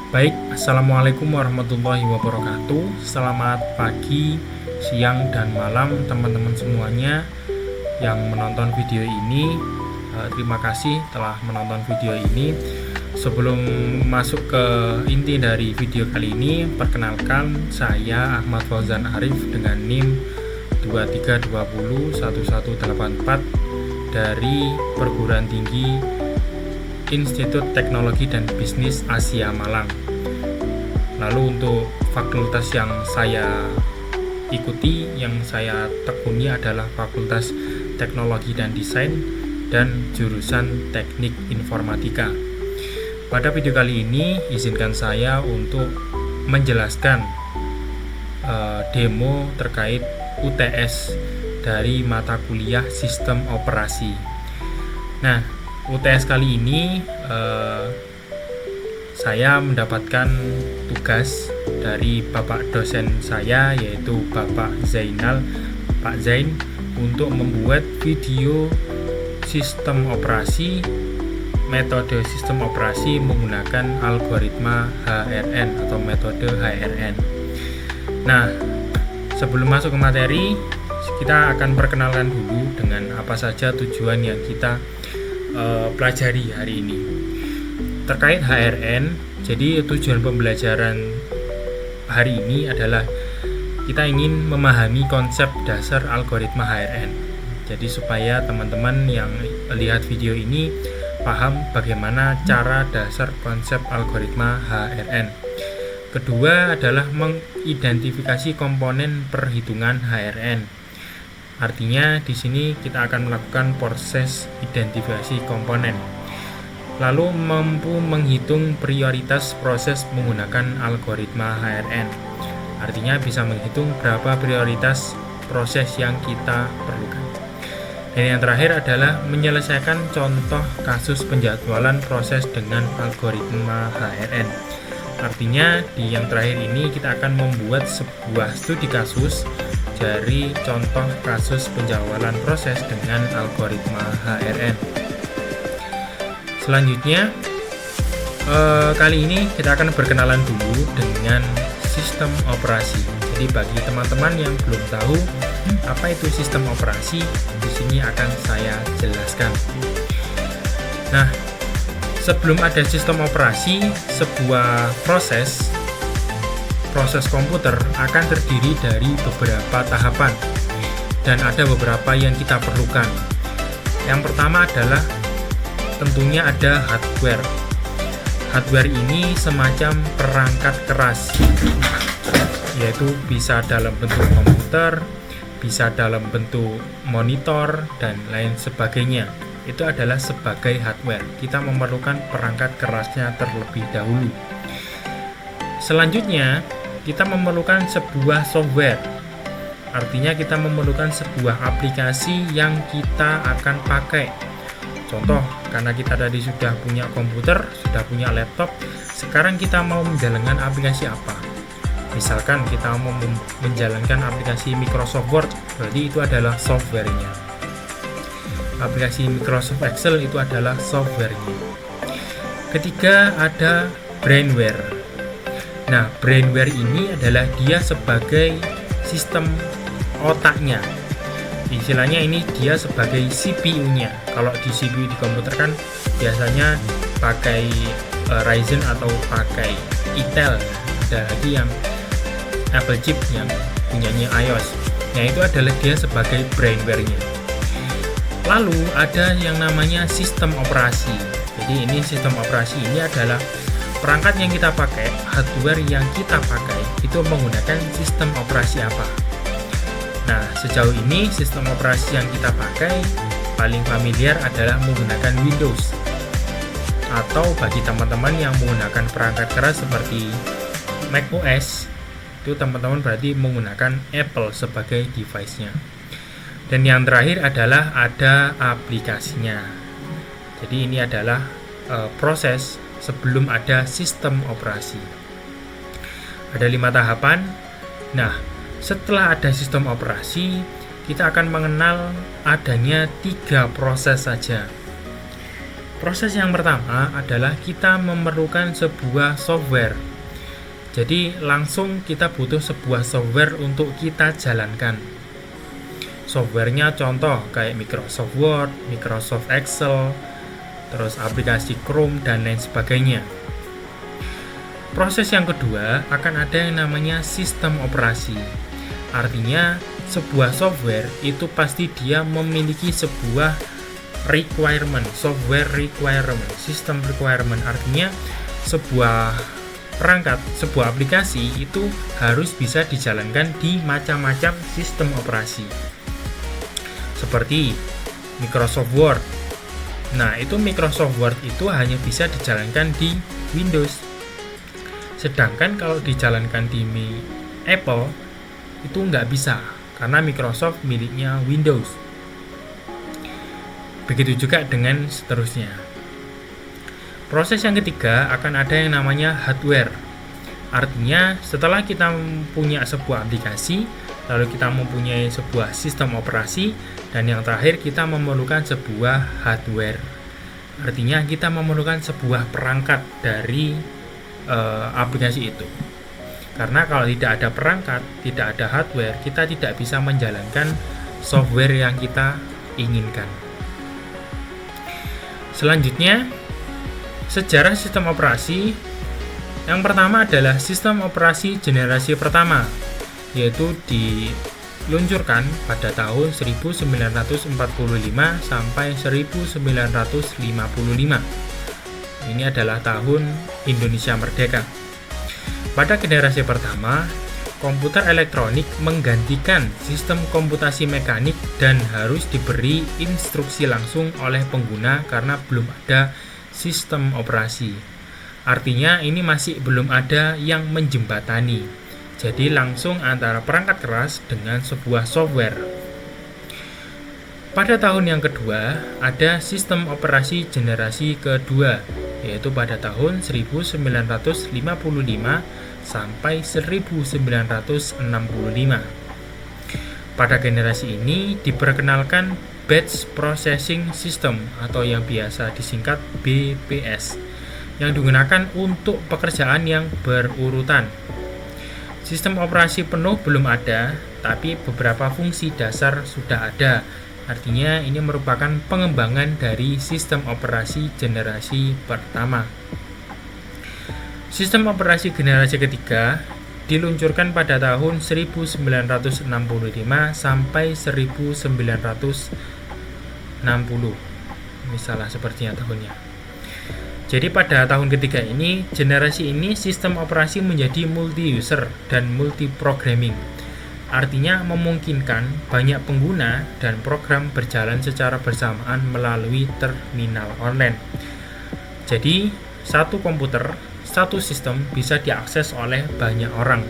Baik, Assalamualaikum warahmatullahi wabarakatuh. Selamat pagi, siang, dan malam teman-teman semuanya yang menonton video ini. Terima kasih telah menonton video ini. Sebelum masuk ke inti dari video kali ini, perkenalkan saya Ahmad Fauzan Arif dengan NIM 23201184 dari Perguruan Tinggi Institut Teknologi dan Bisnis Asia Malang. Lalu untuk fakultas yang saya ikuti, yang saya tekuni adalah Fakultas Teknologi dan Desain dan jurusan Teknik Informatika. Pada video kali ini, izinkan saya untuk menjelaskan demo terkait UTS dari mata kuliah Sistem Operasi. Nah, UTS kali ini saya mendapatkan tugas dari Bapak dosen saya, yaitu Bapak Zainal, Pak Zain, untuk membuat video sistem operasi, metode sistem operasi menggunakan algoritma HRN atau metode HRN. Nah, sebelum masuk ke materi, kita akan perkenalkan dulu dengan apa saja tujuan yang kita pelajari hari ini. Terkait HRN, jadi tujuan pembelajaran hari ini adalah kita ingin memahami konsep dasar algoritma HRN. Jadi supaya teman-teman yang lihat video ini paham bagaimana cara dasar konsep algoritma HRN. Kedua adalah mengidentifikasi komponen perhitungan HRN. Artinya di sini kita akan melakukan proses identifikasi komponen. Lalu mampu menghitung prioritas proses menggunakan algoritma HRN. Artinya bisa menghitung berapa prioritas proses yang kita perlukan. Dan yang terakhir adalah menyelesaikan contoh kasus penjadwalan proses dengan algoritma HRN. Artinya di yang terakhir ini kita akan membuat sebuah studi kasus dari contoh kasus penjadwalan proses dengan algoritma HRN. Selanjutnya, kali ini kita akan berkenalan dulu dengan sistem operasi. Jadi bagi teman-teman yang belum tahu apa itu sistem operasi, di sini akan saya jelaskan. Nah, sebelum ada sistem operasi, sebuah proses komputer akan terdiri dari beberapa tahapan dan ada beberapa yang kita perlukan. Yang pertama adalah tentunya ada hardware. Hardware ini semacam perangkat keras, yaitu bisa dalam bentuk komputer, bisa dalam bentuk monitor, dan lain sebagainya. Itu adalah sebagai hardware. Kita memerlukan perangkat kerasnya terlebih dahulu. Selanjutnya, kita memerlukan sebuah software. Artinya kita memerlukan sebuah aplikasi yang kita akan pakai. Contoh, karena kita tadi sudah punya komputer, sudah punya laptop, sekarang kita mau menjalankan aplikasi apa? Misalkan kita mau menjalankan aplikasi Microsoft Word, berarti itu adalah softwarenya. Aplikasi Microsoft Excel itu adalah softwarenya. Ketiga, ada brainware. Nah, brainware ini adalah dia sebagai sistem otaknya. Istilahnya ini dia sebagai CPU-nya. Kalau di CPU di komputer kan biasanya pakai Ryzen atau pakai Intel. Ada lagi yang Apple chip yang punyanya iOS. Nah, itu adalah dia sebagai brainware-nya. Lalu ada yang namanya sistem operasi. Jadi ini sistem operasi ini adalah perangkat yang kita pakai, hardware yang kita pakai, itu menggunakan sistem operasi apa? Nah, sejauh ini sistem operasi yang kita pakai paling familiar adalah menggunakan Windows. Atau bagi teman-teman yang menggunakan perangkat keras seperti macOS, itu teman-teman berarti menggunakan Apple sebagai device-nya. Dan yang terakhir adalah ada aplikasinya. Jadi ini adalah proses sebelum ada sistem operasi. Ada 5 tahapan. Nah, setelah ada sistem operasi, kita akan mengenal adanya 3 proses saja. Proses yang pertama adalah kita memerlukan sebuah software. Jadi langsung kita butuh sebuah software untuk kita jalankan. Softwarenya contoh kayak Microsoft Word, Microsoft Excel, terus aplikasi Chrome dan lain sebagainya. Proses yang kedua akan ada yang namanya sistem operasi. Artinya sebuah software itu pasti dia memiliki sebuah requirement, software requirement, system requirement. Artinya sebuah perangkat, sebuah aplikasi itu harus bisa dijalankan di macam-macam sistem operasi. Seperti Microsoft Word. Nah, itu Microsoft Word itu hanya bisa dijalankan di Windows. Sedangkan kalau dijalankan di Apple itu nggak bisa, karena Microsoft miliknya Windows. Begitu juga dengan seterusnya. Proses yang ketiga akan ada yang namanya hardware. Artinya setelah kita punya sebuah aplikasi, lalu kita mempunyai sebuah sistem operasi, dan yang terakhir kita memerlukan sebuah hardware. Artinya kita memerlukan sebuah perangkat dari aplikasi itu. Karena kalau tidak ada perangkat, tidak ada hardware, kita tidak bisa menjalankan software yang kita inginkan. Selanjutnya, sejarah sistem operasi. Yang pertama adalah sistem operasi generasi pertama, yaitu diluncurkan pada tahun 1945 sampai 1955. Ini adalah tahun Indonesia merdeka. Pada generasi pertama, komputer elektronik menggantikan sistem komputasi mekanik dan harus diberi instruksi langsung oleh pengguna karena belum ada sistem operasi. Artinya ini masih belum ada yang menjembatani. Jadi langsung antara perangkat keras dengan sebuah software. Pada tahun yang kedua, ada sistem operasi generasi kedua, yaitu pada tahun 1955 sampai 1965. Pada generasi ini diperkenalkan Batch Processing System atau yang biasa disingkat BPS, yang digunakan untuk pekerjaan yang berurutan. Sistem operasi penuh belum ada, tapi beberapa fungsi dasar sudah ada. Artinya ini merupakan pengembangan dari sistem operasi generasi pertama. Sistem operasi generasi ketiga diluncurkan pada tahun 1965 sampai 1960. Misalnya sepertinya tahunnya. Jadi pada tahun ketiga ini, generasi ini sistem operasi menjadi multi-user dan multi-programming. Artinya memungkinkan banyak pengguna dan program berjalan secara bersamaan melalui terminal online. Jadi, satu komputer, satu sistem bisa diakses oleh banyak orang.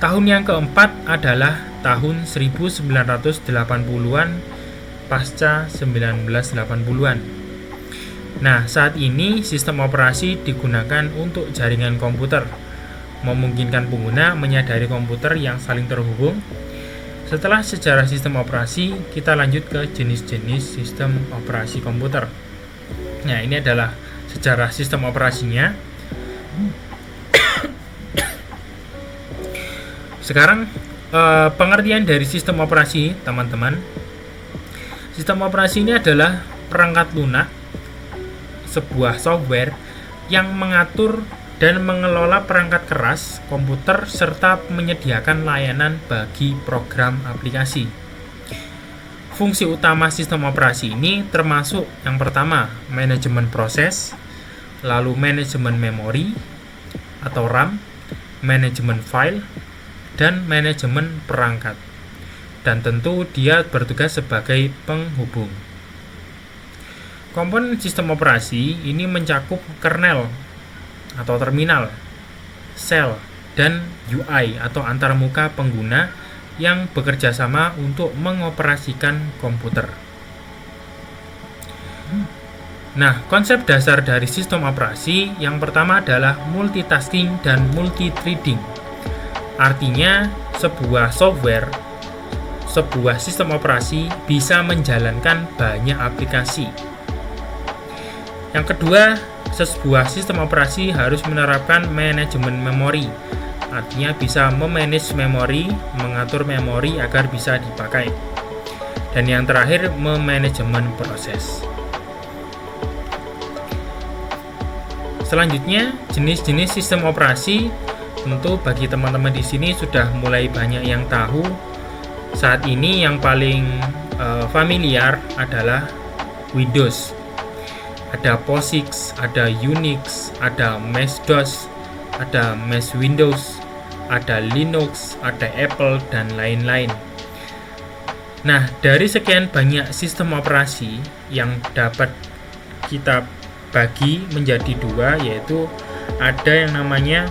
Tahun yang keempat adalah tahun 1980-an pasca 1980-an. Nah, saat ini sistem operasi digunakan untuk jaringan komputer, memungkinkan pengguna menyadari komputer yang saling terhubung. Setelah sejarah sistem operasi, kita lanjut ke jenis-jenis sistem operasi komputer. Nah, ini adalah sejarah sistem operasinya. Sekarang pengertian dari sistem operasi, teman-teman. Sistem operasi ini adalah perangkat lunak, sebuah software yang mengatur dan mengelola perangkat keras komputer serta menyediakan layanan bagi program aplikasi. Fungsi utama sistem operasi ini termasuk yang pertama, manajemen proses, lalu manajemen memori atau RAM, manajemen file, dan manajemen perangkat. Dan tentu dia bertugas sebagai penghubung. Komponen sistem operasi ini mencakup kernel atau terminal, sel, dan UI atau antarmuka pengguna yang bekerja sama untuk mengoperasikan komputer. Nah, konsep dasar dari sistem operasi yang pertama adalah multitasking dan multithreading. Artinya, sebuah software, sebuah sistem operasi bisa menjalankan banyak aplikasi Yang kedua, sebuah sistem operasi harus menerapkan manajemen memori. Artinya bisa memanage memori, mengatur memori agar bisa dipakai. Dan yang terakhir, memanajemen proses. Selanjutnya, jenis-jenis sistem operasi. Tentu bagi teman-teman di sini sudah mulai banyak yang tahu. Saat ini yang paling familiar adalah Windows. Ada POSIX, ada Unix, ada MS-DOS, ada MS Windows, ada Linux, ada Apple, dan lain-lain. Nah, dari sekian banyak sistem operasi yang dapat kita bagi menjadi dua, yaitu ada yang namanya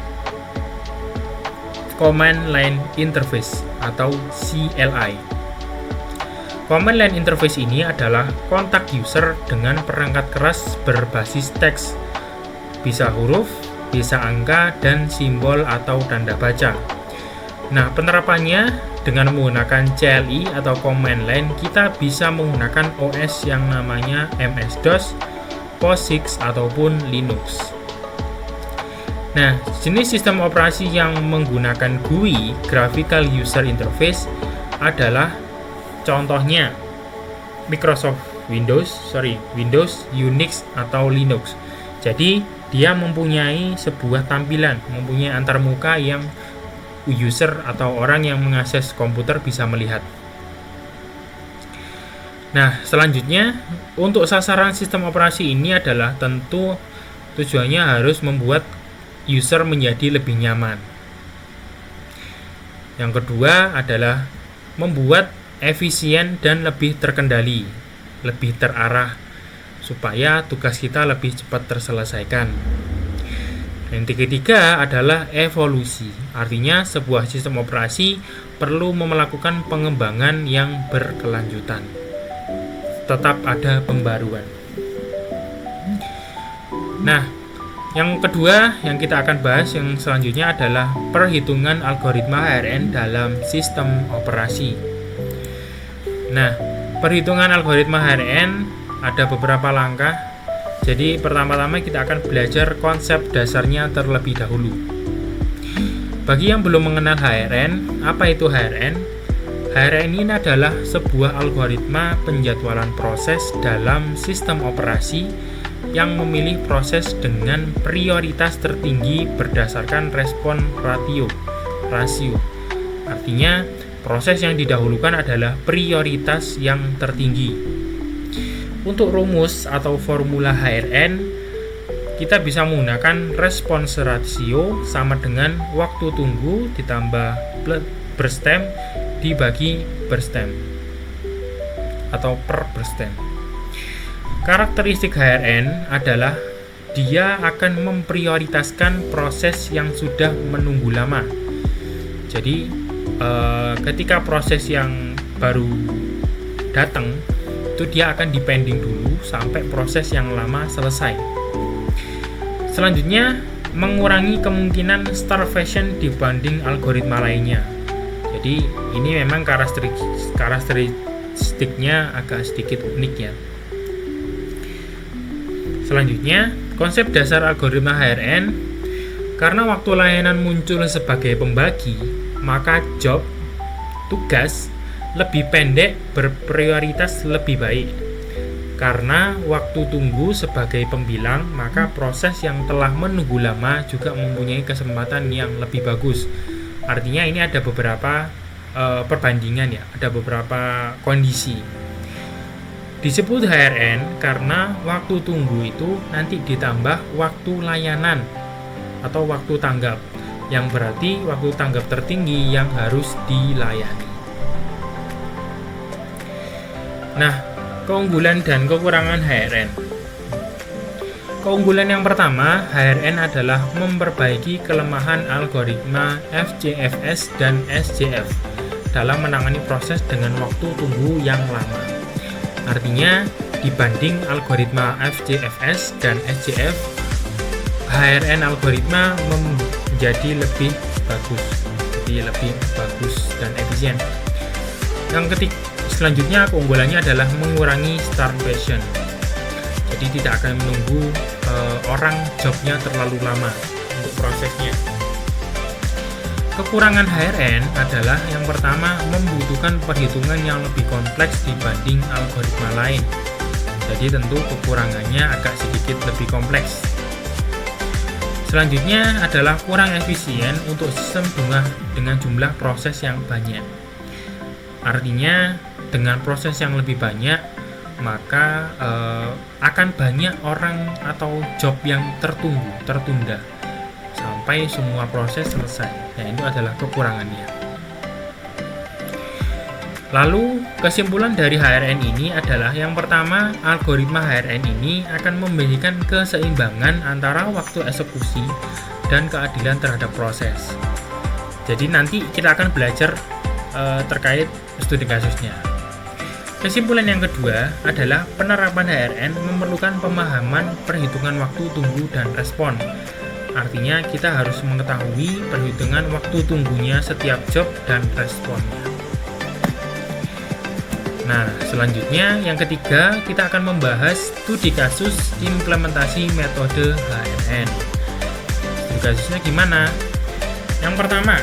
Command Line Interface atau CLI. Command Line Interface ini adalah kontak user dengan perangkat keras berbasis teks, bisa huruf, bisa angka, dan simbol atau tanda baca. Nah, penerapannya dengan menggunakan CLI atau Command Line, kita bisa menggunakan OS yang namanya MS-DOS, POSIX, ataupun Linux. Nah, jenis sistem operasi yang menggunakan GUI, Graphical User Interface, adalah contohnya Microsoft Windows, Unix, atau Linux. Jadi, dia mempunyai sebuah tampilan, mempunyai antarmuka yang user atau orang yang mengakses komputer bisa melihat. Nah, selanjutnya, untuk sasaran sistem operasi ini adalah tentu tujuannya harus membuat user menjadi lebih nyaman. Yang kedua adalah membuat efisien dan lebih terkendali, lebih terarah, supaya tugas kita lebih cepat terselesaikan. Yang ketiga adalah evolusi, artinya sebuah sistem operasi perlu melakukan pengembangan yang berkelanjutan. Tetap ada pembaruan. Nah, yang kedua yang kita akan bahas yang selanjutnya adalah perhitungan algoritma HRN dalam sistem operasi. Nah, perhitungan algoritma HRN ada beberapa langkah. Jadi pertama-tama kita akan belajar konsep dasarnya terlebih dahulu. Bagi yang belum mengenal HRN, apa itu HRN? HRN ini adalah sebuah algoritma penjadwalan proses dalam sistem operasi yang memilih proses dengan prioritas tertinggi berdasarkan respon rasio. Artinya, proses yang didahulukan adalah prioritas yang tertinggi. Untuk rumus atau formula HRN, kita bisa menggunakan respons rasio sama dengan waktu tunggu ditambah burst time dibagi burst time atau per burst time. Karakteristik HRN adalah dia akan memprioritaskan proses yang sudah menunggu lama. Jadi, ketika proses yang baru datang, itu dia akan dipending dulu sampai proses yang lama selesai. Selanjutnya, mengurangi kemungkinan starvation dibanding algoritma lainnya. Jadi, ini memang karakteristiknya agak sedikit unik ya. Selanjutnya, konsep dasar algoritma HRN, karena waktu layanan muncul sebagai pembagi, maka tugas lebih pendek berprioritas lebih baik. Karena waktu tunggu sebagai pembilang, maka proses yang telah menunggu lama juga mempunyai kesempatan yang lebih bagus. Artinya ini ada beberapa perbandingan ya, ada beberapa kondisi. Disebut HRN karena waktu tunggu itu nanti ditambah waktu layanan atau waktu tanggap, yang berarti waktu tanggap tertinggi yang harus dilayani. Nah, keunggulan dan kekurangan HRN. Keunggulan yang pertama, HRN adalah memperbaiki kelemahan algoritma FJFS dan SJF dalam menangani proses dengan waktu tunggu yang lama. Artinya, dibanding algoritma FJFS dan SJF, HRN algoritma menjadi lebih bagus, dan efisien. Yang selanjutnya keunggulannya adalah mengurangi starvation. Jadi tidak akan menunggu orang jobnya terlalu lama untuk prosesnya. Kekurangan HRN adalah yang pertama, membutuhkan perhitungan yang lebih kompleks dibanding algoritma lain. Jadi tentu kekurangannya agak sedikit lebih kompleks. Selanjutnya adalah kurang efisien untuk sistem dengan jumlah proses yang banyak. Artinya dengan proses yang lebih banyak, maka akan banyak orang atau job yang tertunda sampai semua proses selesai. Nah, itu adalah kekurangannya. Lalu kesimpulan dari HRN ini adalah yang pertama, algoritma HRN ini akan memberikan keseimbangan antara waktu eksekusi dan keadilan terhadap proses. Jadi nanti kita akan belajar terkait studi kasusnya. Kesimpulan yang kedua adalah penerapan HRN memerlukan pemahaman perhitungan waktu tunggu dan respon. Artinya kita harus mengetahui perhitungan waktu tunggunya setiap job dan responnya. Nah, selanjutnya yang ketiga, kita akan membahas studi kasus implementasi metode HRN. Studi kasusnya gimana? Yang pertama,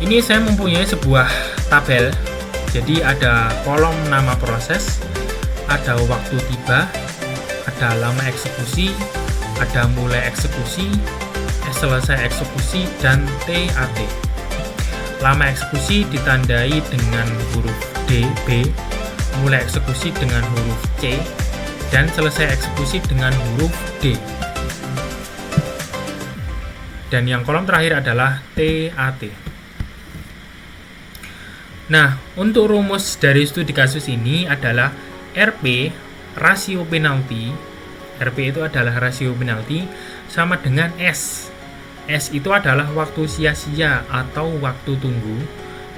ini saya mempunyai sebuah tabel. Jadi ada kolom nama proses, ada waktu tiba, ada lama eksekusi, ada mulai eksekusi, selesai eksekusi, dan TAT. Lama eksekusi ditandai dengan huruf D, B, mulai eksekusi dengan huruf C, dan selesai eksekusi dengan huruf D. Dan yang kolom terakhir adalah TAT. Nah, untuk rumus dari studi kasus ini adalah RP, rasio penalti. RP itu adalah rasio penalti sama dengan S. S itu adalah waktu sia-sia atau waktu tunggu,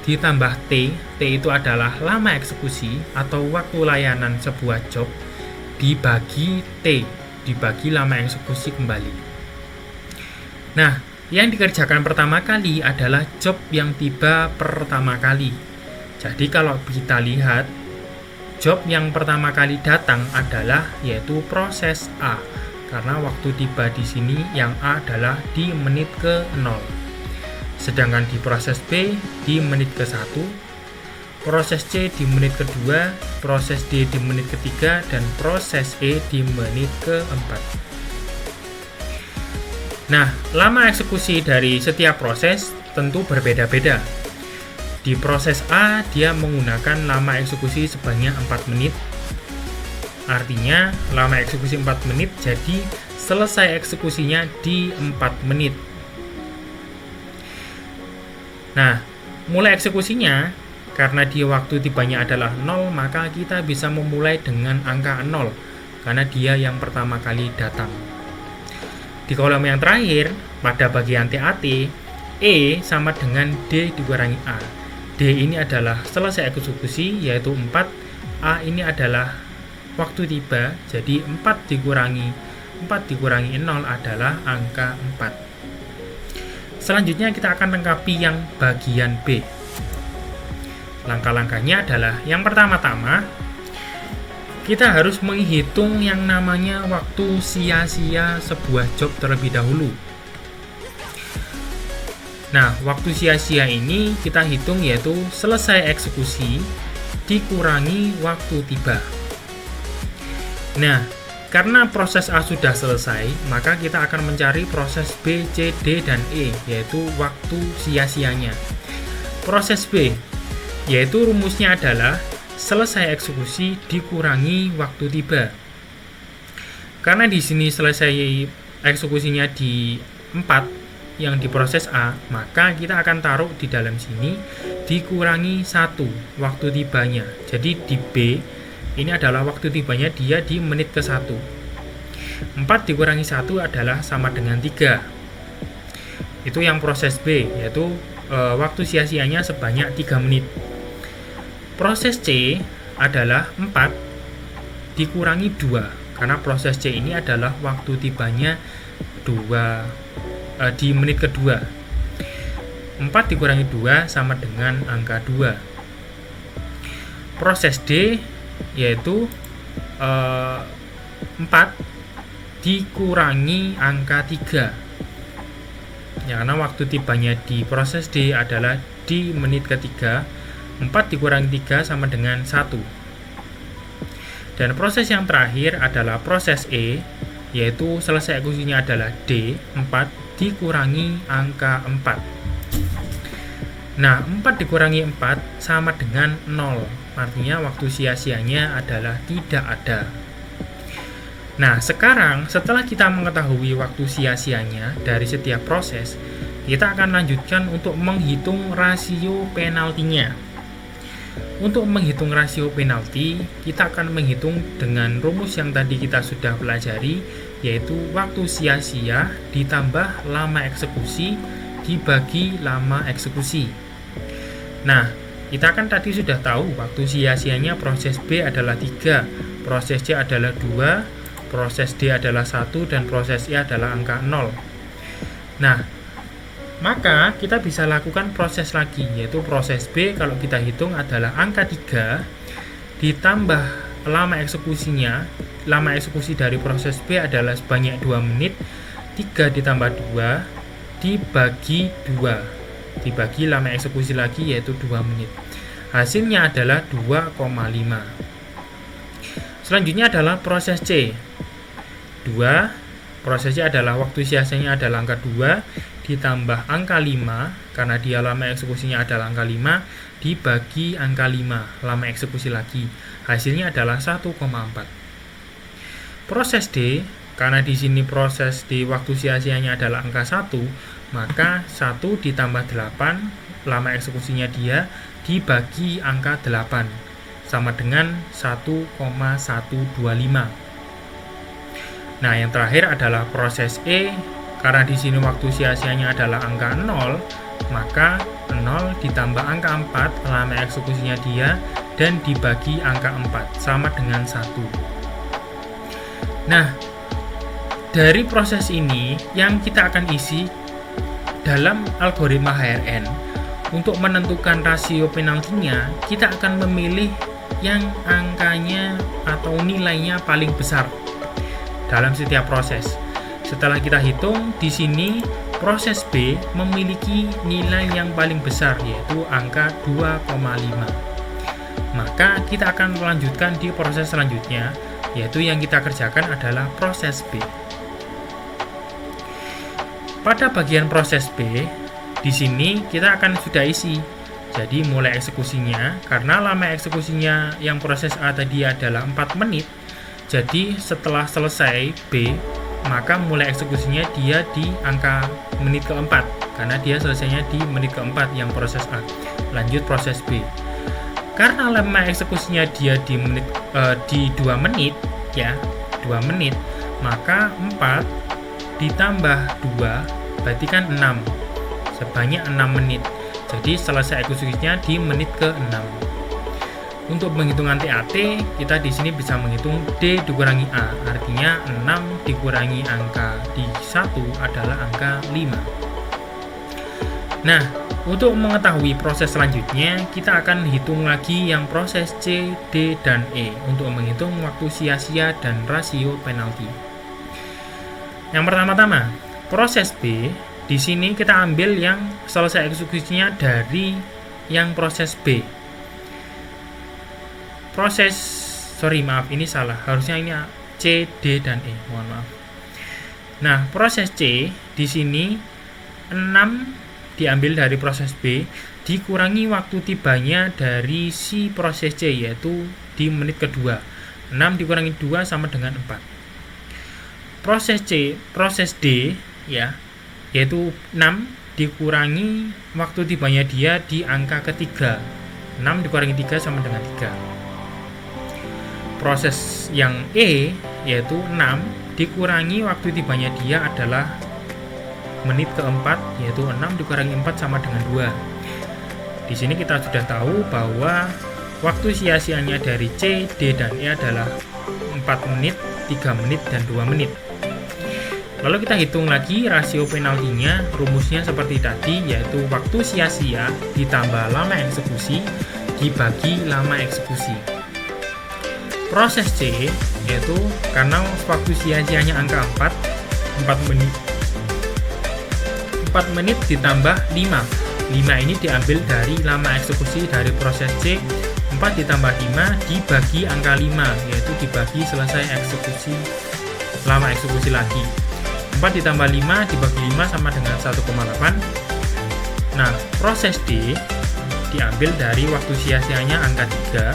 ditambah T. T itu adalah lama eksekusi atau waktu layanan sebuah job, dibagi T, dibagi lama eksekusi kembali. Nah, yang dikerjakan pertama kali adalah job yang tiba pertama kali. Jadi kalau kita lihat, job yang pertama kali datang adalah yaitu proses A, karena waktu tiba di sini yang A adalah di menit ke-0. Sedangkan di proses B di menit ke-1, proses C di menit ke-2, proses D di menit ke-3, dan proses E di menit ke-4. Nah, lama eksekusi dari setiap proses tentu berbeda-beda. Di proses A, dia menggunakan lama eksekusi sebanyak 4 menit. Artinya, lama eksekusi 4 menit, jadi selesai eksekusinya di 4 menit. Nah, mulai eksekusinya, karena dia waktu tibanya adalah 0, maka kita bisa memulai dengan angka 0, karena dia yang pertama kali datang. Di kolom yang terakhir, pada bagian TAT, E sama dengan D dikurangi A. D ini adalah selesai eksekusi, yaitu 4. A ini adalah waktu tiba, jadi 4 dikurangi 0 adalah angka 4. Selanjutnya kita akan lengkapi yang bagian B. Langkah-langkahnya adalah yang pertama-tama, kita harus menghitung yang namanya waktu sia-sia sebuah job terlebih dahulu. Nah, waktu sia-sia ini kita hitung yaitu selesai eksekusi dikurangi waktu tiba. Nah, karena proses A sudah selesai, maka kita akan mencari proses B, C, D, dan E, yaitu waktu sia-sianya. Proses B, yaitu rumusnya adalah selesai eksekusi dikurangi waktu tiba. Karena di sini selesai eksekusinya di 4, yang diproses A, maka kita akan taruh di dalam sini dikurangi 1 waktu tibanya. Jadi di B ini adalah waktu tibanya dia di menit ke-1. 4 dikurangi 1 adalah sama dengan 3. Itu yang proses B, yaitu waktu sia-sianya sebanyak 3 menit. Proses C adalah 4 dikurangi 2, karena proses C ini adalah waktu tibanya 2 di menit kedua. 4 dikurangi 2 sama dengan angka 2. Proses D yaitu 4 dikurangi angka 3 ya, karena waktu tibanya di proses D adalah di menit ketiga. 4 dikurangi 3 sama dengan 1. Dan proses yang terakhir adalah proses E, yaitu selesai eksekusinya adalah D, 4 dikurangi angka 4. Nah, 4 dikurangi 4 sama dengan 0. Artinya waktu sia-sianya adalah tidak ada. Nah, sekarang setelah kita mengetahui waktu sia-sianya dari setiap proses, kita akan lanjutkan untuk menghitung rasio penaltinya. Untuk menghitung rasio penalti, kita akan menghitung dengan rumus yang tadi kita sudah pelajari, yaitu waktu sia-sia ditambah lama eksekusi dibagi lama eksekusi. Nah, kita kan tadi sudah tahu waktu sia-sianya proses B adalah 3, proses C adalah 2, proses D adalah 1, dan proses E adalah angka 0. Nah, maka kita bisa lakukan proses lagi, yaitu proses B kalau kita hitung adalah angka 3 ditambah lama eksekusinya. Lama eksekusi dari proses B adalah sebanyak 2 menit. 3 ditambah 2 dibagi 2 dibagi lama eksekusi lagi, yaitu 2 menit. Hasilnya adalah 2,5. Selanjutnya adalah proses C. Prosesnya adalah waktu sia-sianya adalah angka 2 ditambah angka 5, karena dia lama eksekusinya adalah angka 5, dibagi angka 5, lama eksekusi lagi. Hasilnya adalah 1,4. Proses D, karena di sini proses di waktu sia-sianya adalah angka 1, maka 1 ditambah 8, lama eksekusinya dia, dibagi angka 8, sama dengan 1,125. Nah, yang terakhir adalah proses E. Karena di sini waktu sia-sianya adalah angka 0, maka 0 ditambah angka 4, lama eksekusinya dia, dan dibagi angka 4, sama dengan 1. Nah, dari proses ini yang kita akan isi dalam algoritma HRN, untuk menentukan rasio penaltinya, kita akan memilih yang angkanya atau nilainya paling besar dalam setiap proses. Setelah kita hitung, di sini proses B memiliki nilai yang paling besar, yaitu angka 2,5. Maka kita akan melanjutkan di proses selanjutnya, yaitu yang kita kerjakan adalah proses B. Pada bagian proses B, di sini kita akan sudah isi. Jadi mulai eksekusinya, karena lama eksekusinya yang proses A tadi adalah 4 menit, jadi setelah selesai B, maka mulai eksekusinya dia di angka menit keempat, karena dia selesainya di menit keempat yang proses A. Lanjut proses B. Karena lama eksekusinya dia di 2 menit, ya, 2 menit, maka 4 ditambah 2 berarti kan 6, sebanyak 6 menit. Jadi selesai eksekusinya di menit ke-6. Untuk penghitungan TAT, kita di sini bisa menghitung D dikurangi A, artinya 6 dikurangi angka di 1 adalah angka 5. Nah, untuk mengetahui proses selanjutnya, kita akan hitung lagi yang proses C, D, dan E untuk menghitung waktu sia-sia dan rasio penalti. Yang pertama-tama, proses B, di sini kita ambil yang selesai eksekusinya dari yang proses B. Ini salah. Harusnya ini C, D, dan E. Mohon maaf. Nah, proses C di sini 6 diambil dari proses B, dikurangi waktu tibanya dari si proses C, yaitu di menit kedua. 6 dikurangi 2 sama dengan 4. Proses D, ya, yaitu 6 dikurangi waktu tibanya dia di angka ketiga. 6 dikurangi 3 sama dengan 3. Proses yang E, yaitu 6 dikurangi waktu tibanya dia adalah menit keempat, yaitu 6 dikurangi 4 sama dengan 2. Di sini kita sudah tahu bahwa waktu sia-sianya dari C, D, dan E adalah 4 menit, 3 menit, dan 2 menit. Lalu kita hitung lagi rasio penaltinya. Rumusnya seperti tadi, yaitu waktu sia-sia ditambah lama eksekusi dibagi lama eksekusi. proses C yaitu karena waktu sia-sianya angka 4 menit. 4 menit ditambah 5 ini diambil dari lama eksekusi dari proses C. 4 ditambah 5 dibagi angka 5, yaitu dibagi selesai eksekusi, lama eksekusi lagi. 4 ditambah 5 dibagi 5 sama dengan 1,8. Nah, proses D diambil dari waktu sia-sianya angka 3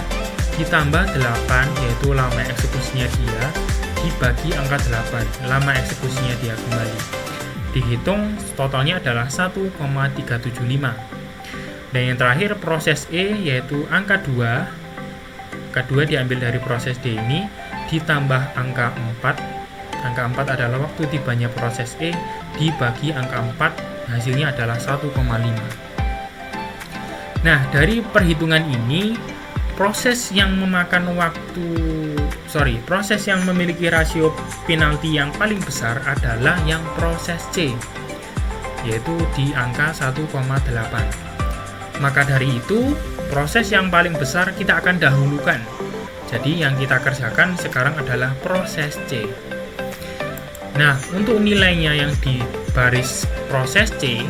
ditambah 8, yaitu lama eksekusinya dia, dibagi angka 8, lama eksekusinya dia kembali. Dihitung totalnya adalah 1,375. Dan yang terakhir proses E yaitu angka 2. Angka 2 diambil dari proses D ini ditambah angka 4. Angka 4 adalah waktu tibanya proses E dibagi angka 4, hasilnya adalah 1,5. Nah, dari perhitungan ini proses yang memiliki rasio penalti yang paling besar adalah yang proses C, yaitu di angka 1,8. Maka dari itu, proses yang paling besar kita akan dahulukan. Jadi yang kita kerjakan sekarang adalah proses C. Nah, untuk nilainya yang di baris proses C,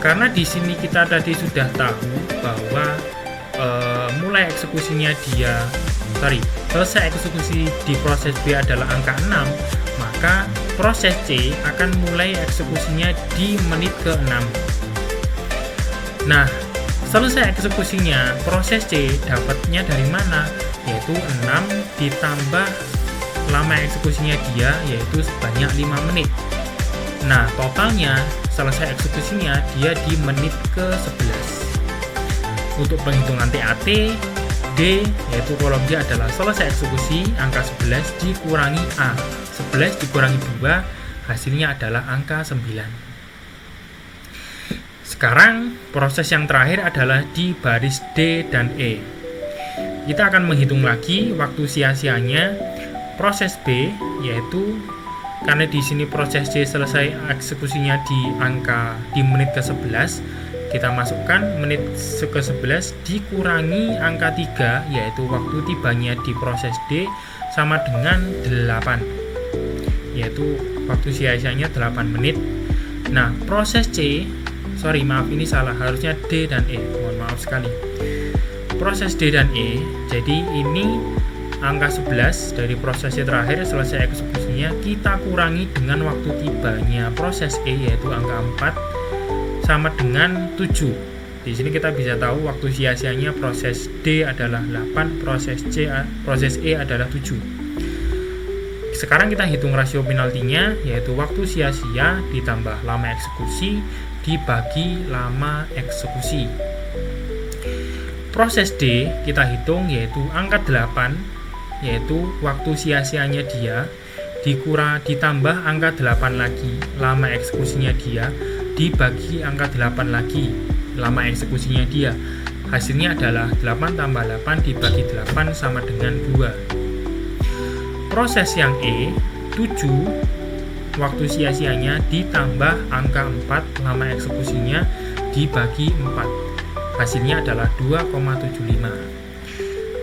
karena di sini kita tadi sudah tahu bahwa selesai eksekusi di proses B adalah angka 6, maka proses C akan mulai eksekusinya di menit ke-6. Nah, selesai eksekusinya proses C dapatnya dari mana? Yaitu 6 ditambah lama eksekusinya dia, yaitu sebanyak 5 menit. Nah, totalnya selesai eksekusinya dia di menit ke-11. Untuk penghitungan TAT, D yaitu kolom D adalah selesai eksekusi angka 11 dikurangi A. 11 dikurangi 2 hasilnya adalah angka 9. Sekarang proses yang terakhir adalah di baris D dan E. Kita akan menghitung lagi waktu sia-sianya proses B, yaitu karena di sini proses C selesai eksekusinya di menit ke-11, kita masukkan menit ke-11 dikurangi angka 3, yaitu waktu tibanya di proses D sama dengan 8, yaitu waktu sia-sianya 8 menit. Nah, proses C, ini salah, harusnya D dan E, mohon maaf sekali. Proses D dan E, jadi ini angka 11 dari proses C terakhir selesai eksekusinya kita kurangi dengan waktu tibanya proses E, yaitu angka 4 sama dengan 7. Di sini kita bisa tahu waktu sia-sianya proses D adalah 8, proses E adalah 7. Sekarang kita hitung rasio penaltinya, yaitu waktu sia-sia ditambah lama eksekusi dibagi lama eksekusi. Proses D kita hitung yaitu angka 8, yaitu waktu sia-sianya dia ditambah angka 8 lagi, lama eksekusinya dia dibagi angka 8 lagi, lama eksekusinya dia. Hasilnya adalah 8 tambah 8 dibagi 8 sama dengan 2. Proses yang E, 7, waktu sia-sianya ditambah angka 4, lama eksekusinya dibagi 4. Hasilnya adalah 2,75.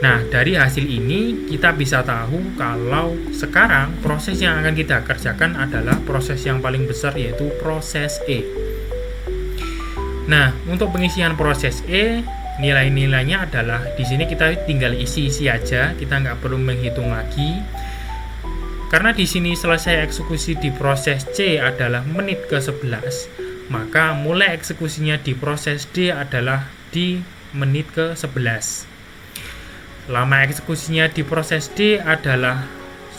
Nah, dari hasil ini kita bisa tahu kalau sekarang proses yang akan kita kerjakan adalah proses yang paling besar, yaitu proses E. Nah, untuk pengisian proses E, nilai-nilainya adalah di sini kita tinggal isi-isi aja, kita nggak perlu menghitung lagi. Karena di sini selesai eksekusi di proses C adalah menit ke-11, maka mulai eksekusinya di proses D adalah di menit ke-11. Lama eksekusinya di proses D adalah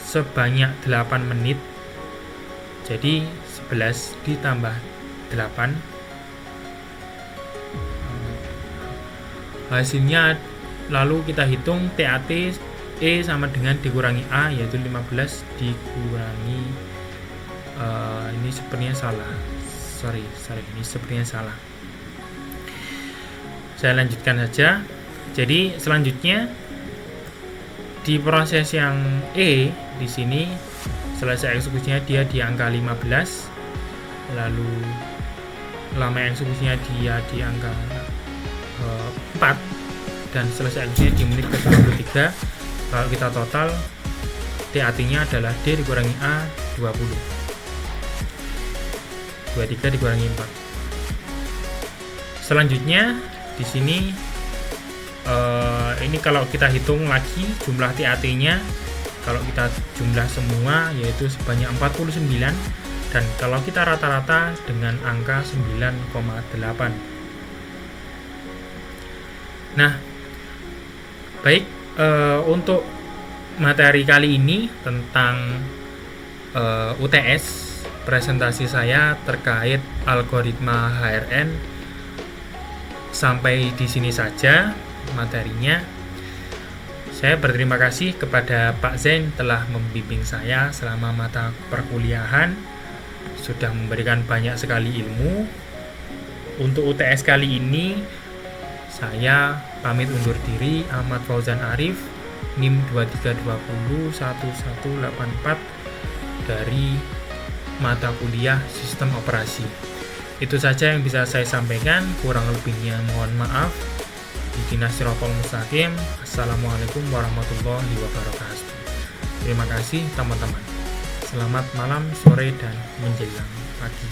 sebanyak 8 menit. Jadi 11 ditambah 8. Hasilnya lalu kita hitung TAT E sama dengan dikurangi A, yaitu 15 dikurangi ini sepertinya salah. Ini sepertinya salah. Saya lanjutkan saja. Jadi selanjutnya di proses yang E, di sini selesai eksekusinya dia di angka 15, lalu lama eksekusinya dia di angka 4, dan selesai eksekusinya di menit ke-23. Kalau kita total, TAT-nya adalah D dikurangi A 20. 23 dikurangi 4. Selanjutnya di sini ini kalau kita hitung lagi jumlah TAT-nya, kalau kita jumlah semua yaitu sebanyak 49, dan kalau kita rata-rata dengan angka 9,8. Nah, baik, untuk materi kali ini tentang UTS, presentasi saya terkait algoritma HRN sampai di sini saja materinya. Saya berterima kasih kepada Pak Zain telah membimbing saya selama mata perkuliahan, sudah memberikan banyak sekali ilmu. Untuk UTS kali ini saya pamit undur diri. Ahmad Fauzan Arif, NIM 23201184 dari mata kuliah Sistem Operasi. Itu saja yang bisa saya sampaikan, kurang lebihnya mohon maaf. Ihdinas siratal mustaqim. Assalamualaikum warahmatullahi wabarakatuh. Terima kasih teman-teman. Selamat malam, sore, dan menjelang pagi.